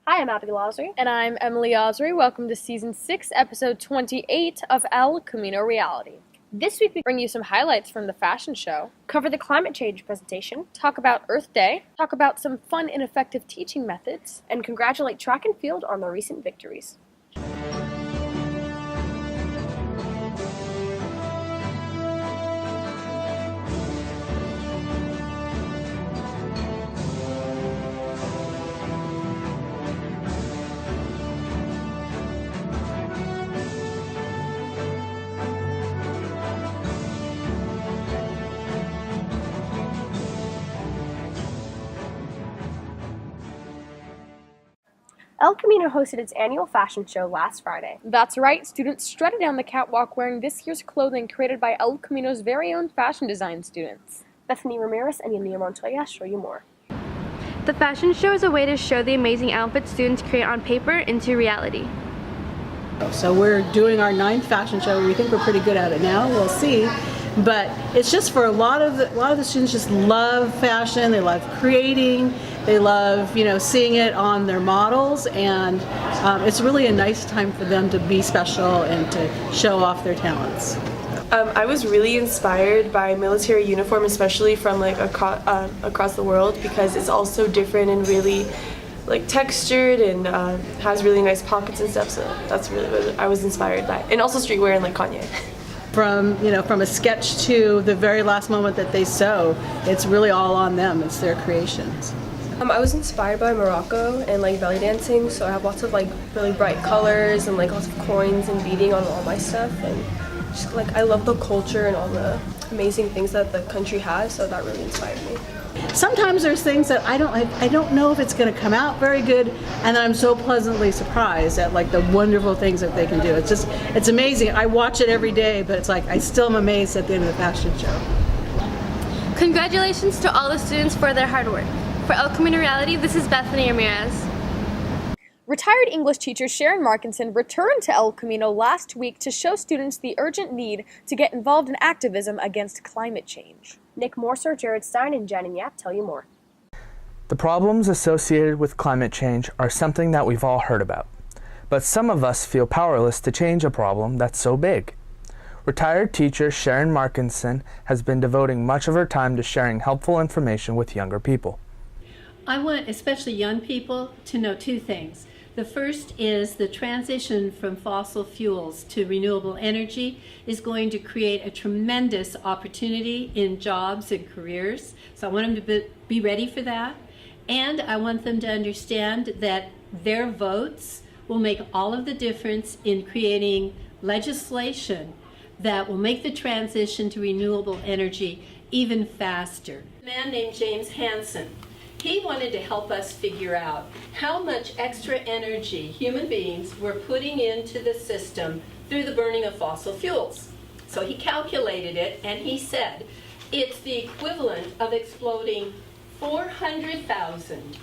Hi, I'm Abby Losry. And I'm Emily Osry. Welcome to Season 6, Episode 28 of El Camino Reality. This week we bring you some highlights from the fashion show, Cover the climate change presentation, talk about Earth Day, talk about some fun and effective teaching methods, and congratulate track and field on their recent victories. El Camino hosted its annual fashion show last Friday. That's right, students strutted down the catwalk wearing this year's clothing created by El Camino's very own fashion design students. Bethany Ramirez and Yanira Montoya show you more. The fashion show is a way to show the amazing outfits students create on paper into reality. So we're doing our 9th fashion show. We think we're pretty good at it now. We'll see. But it's just for a lot of the students just love fashion. They love creating. They love, seeing it on their models, and it's really a nice time for them to be special and to show off their talents. I was really inspired by military uniform, especially from across the world, because it's all so different and really textured and has really nice pockets and stuff. So that's really what I was inspired by, and also streetwear and Kanye. From a sketch to the very last moment that they sew, it's really all on them. It's their creations. I was inspired by Morocco and belly dancing, so I have lots of really bright colors and lots of coins and beading on all my stuff, and just I love the culture and all the amazing things that the country has, so that really inspired me. Sometimes there's things that I don't know if it's going to come out very good, and then I'm so pleasantly surprised at the wonderful things that they can do. It's amazing. I watch it every day, but it's I still am amazed at the end of the fashion show. Congratulations to all the students for their hard work. For El Camino Reality, this is Bethany Ramirez. Retired English teacher Sharon Markinson returned to El Camino last week to show students the urgent need to get involved in activism against climate change. Nick Morser, Jared Stein, and Jen Yap tell you more. The problems associated with climate change are something that we've all heard about, but some of us feel powerless to change a problem that's so big. Retired teacher Sharon Markinson has been devoting much of her time to sharing helpful information with younger people. I want especially young people to know two things. The first is the transition from fossil fuels to renewable energy is going to create a tremendous opportunity in jobs and careers. So I want them to be ready for that. And I want them to understand that their votes will make all of the difference in creating legislation that will make the transition to renewable energy even faster. A man named James Hansen. He wanted to help us figure out how much extra energy human beings were putting into the system through the burning of fossil fuels. So he calculated it, and he said it's the equivalent of exploding 400,000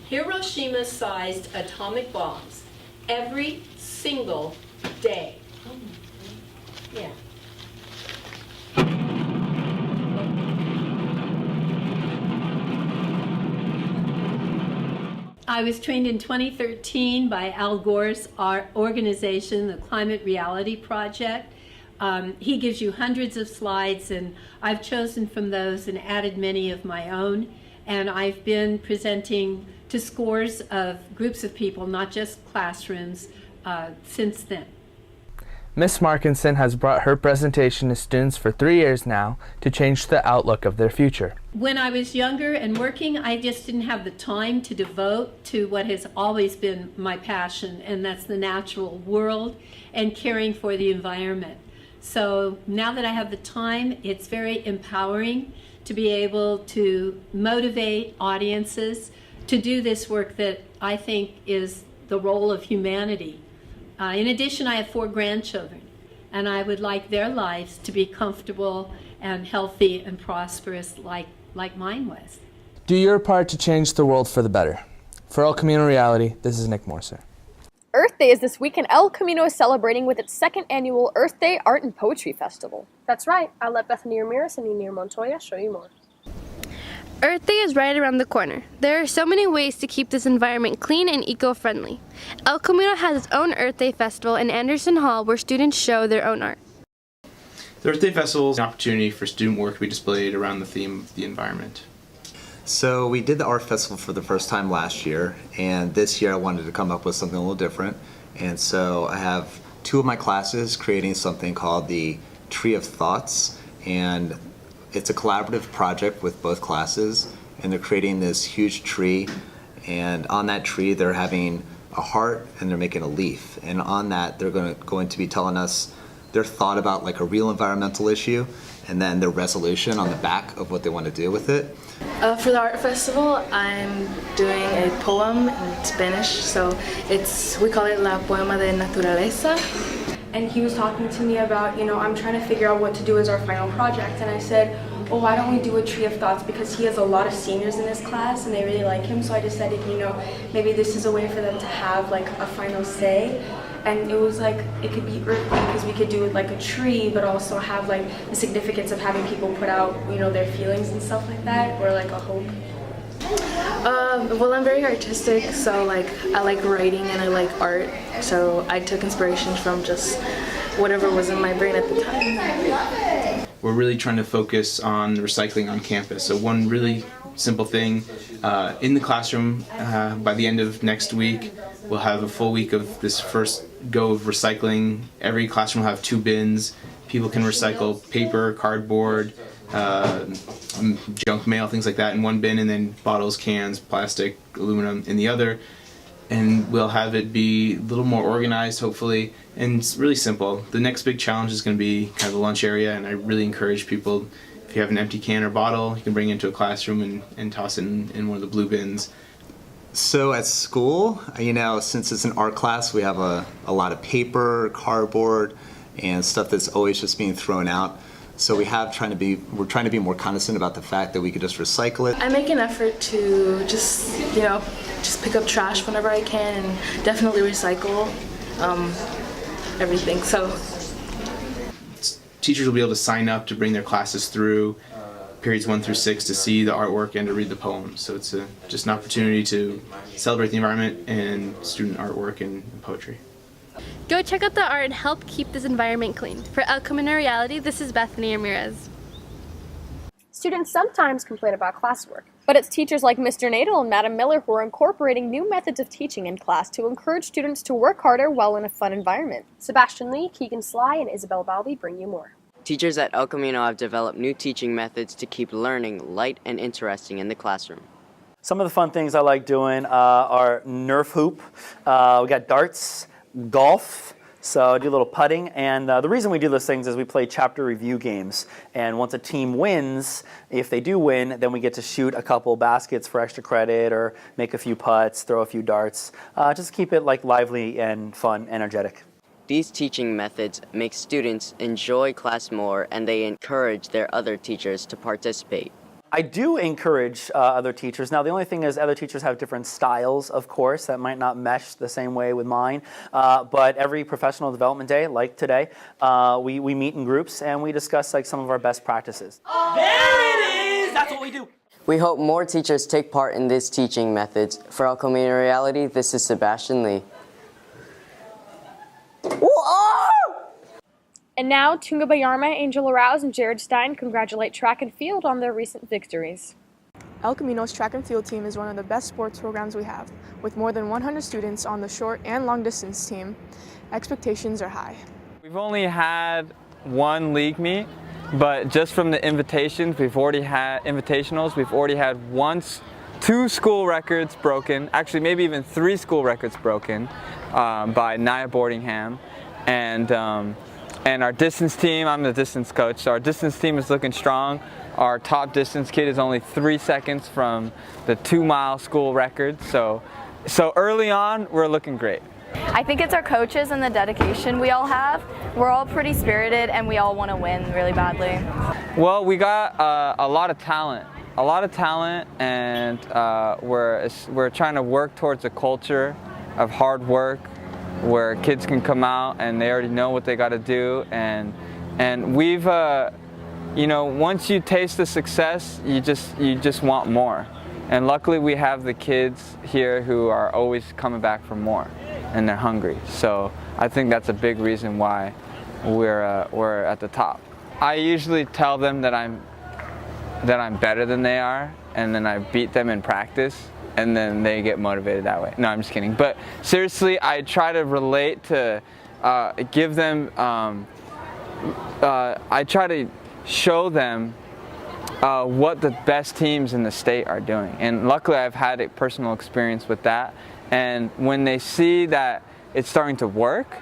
Hiroshima-sized atomic bombs every single day. Yeah. I was trained in 2013 by Al Gore's organization, the Climate Reality Project. He gives you hundreds of slides, and I've chosen from those and added many of my own. And I've been presenting to scores of groups of people, not just classrooms, since then. Ms. Markinson has brought her presentation to students for 3 years now to change the outlook of their future. When I was younger and working, I just didn't have the time to devote to what has always been my passion, and that's the natural world and caring for the environment. So now that I have the time, it's very empowering to be able to motivate audiences to do this work that I think is the role of humanity. In addition, I have 4 grandchildren, and I would like their lives to be comfortable and healthy and prosperous like mine was. Do your part to change the world for the better. For El Camino Reality, this is Nick Morser. Earth Day is this week, and El Camino is celebrating with its 2nd annual Earth Day Art and Poetry Festival. That's right. I'll let Bethany Ramirez and Yanira Montoya show you more. Earth Day is right around the corner. There are so many ways to keep this environment clean and eco-friendly. El Camino has its own Earth Day festival in Anderson Hall where students show their own art. The Earth Day Festival is an opportunity for student work to be displayed around the theme of the environment. So we did the art festival for the first time last year, and this year I wanted to come up with something a little different. And so I have two of my classes creating something called the Tree of Thoughts, and it's a collaborative project with both classes, and they're creating this huge tree, and on that tree they're having a heart and they're making a leaf, and on that they're going to be telling us their thought about like a real environmental issue, and then their resolution on the back of what they want to do with it. For the art festival, I'm doing a poem in Spanish, so we call it La Poema de Naturaleza. And he was talking to me about, I'm trying to figure out what to do as our final project. And I said, well, why don't we do a Tree of Thoughts? Because he has a lot of seniors in his class and they really like him. So I decided, maybe this is a way for them to have like a final say. And it was like, it could be earthy because we could do it like a tree, but also have like the significance of having people put out, their feelings and stuff like that, or like a hope. Well, I'm very artistic, so I like writing and I like art, so I took inspiration from just whatever was in my brain at the time. We're really trying to focus on recycling on campus. So one really simple thing, in the classroom, by the end of next week, we'll have a full week of this first go of recycling. Every classroom will have 2 bins. People can recycle paper, cardboard, junk mail, things like that in one bin, and then bottles, cans, plastic, aluminum in the other. And we'll have it be a little more organized, hopefully, and it's really simple. The next big challenge is going to be kind of the lunch area, and I really encourage people, if you have an empty can or bottle, you can bring it into a classroom and toss it in one of the blue bins. So at school, since it's an art class, we have a lot of paper, cardboard, and stuff that's always just being thrown out. So we're trying to be more cognizant about the fact that we could just recycle it. I make an effort to just pick up trash whenever I can and definitely recycle everything. So teachers will be able to sign up to bring their classes through periods 1 through 6 to see the artwork and to read the poems. So it's just an opportunity to celebrate the environment and student artwork and poetry. Go check out the art and help keep this environment clean. For El Camino Reality, this is Bethany Ramirez. Students sometimes complain about classwork. But it's teachers like Mr. Nadel and Madam Miller who are incorporating new methods of teaching in class to encourage students to work harder while in a fun environment. Sebastian Lee, Keegan Sly, and Isabel Balby bring you more. Teachers at El Camino have developed new teaching methods to keep learning light and interesting in the classroom. Some of the fun things I like doing are Nerf hoop. We got darts, golf, so I do a little putting. And the reason we do those things is we play chapter review games. And once a team wins, if they do win, then we get to shoot a couple baskets for extra credit or make a few putts, throw a few darts. Just keep it lively and fun, energetic. These teaching methods make students enjoy class more, and they encourage their other teachers to participate. I do encourage other teachers. Now, the only thing is other teachers have different styles, of course, that might not mesh the same way with mine. But every professional development day, like today, we meet in groups and we discuss some of our best practices. There it is! That's what we do. We hope more teachers take part in these teaching methods. For El Camino Reality, this is Sebastian Lee. And now, Tunga Bayarma, Angela Rouse, and Jared Stein congratulate track and field on their recent victories. El Camino's track and field team is one of the best sports programs we have. With more than 100 students on the short and long distance team, expectations are high. We've only had one league meet, but just from the invitations, we've already had 2 school records broken, actually maybe even 3 school records broken by Nia Boardingham. And our distance team, I'm the distance coach, so our distance team is looking strong. Our top distance kid is only 3 seconds from the 2-mile school record, so early on, we're looking great. I think it's our coaches and the dedication we all have. We're all pretty spirited and we all want to win really badly. Well, we got a lot of talent, and we're trying to work towards a culture of hard work, where kids can come out and they already know what they got to do, and we've you know, once you taste the success, you just want more. And luckily we have the kids here who are always coming back for more, and they're hungry. So I think that's a big reason why we're at the top. I usually tell them that I'm better than they are, and then I beat them in practice, and then they get motivated that way. No, I'm just kidding. But seriously, I try to relate to, give them, I try to show them what the best teams in the state are doing. And luckily I've had a personal experience with that. And when they see that it's starting to work,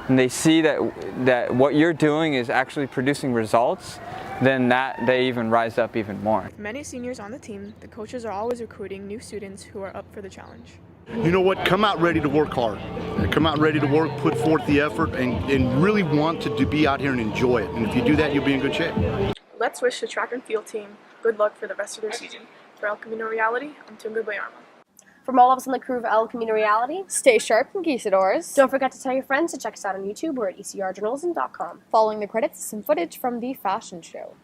and they see that what you're doing is actually producing results, then they even rise up even more. With many seniors on the team, the coaches are always recruiting new students who are up for the challenge. You know what? Come out ready to work hard. Come out ready to work, put forth the effort, and really want to be out here and enjoy it. And if you do that, you'll be in good shape. Let's wish the track and field team good luck for the rest of their season. For El Camino Reality, I'm Tunga Bayarma. From all of us on the crew of El Camino Reality, stay sharp, conquistadors. Don't forget to tell your friends to check us out on YouTube or at ecrjournalism.com. Following the credits, some footage from the fashion show.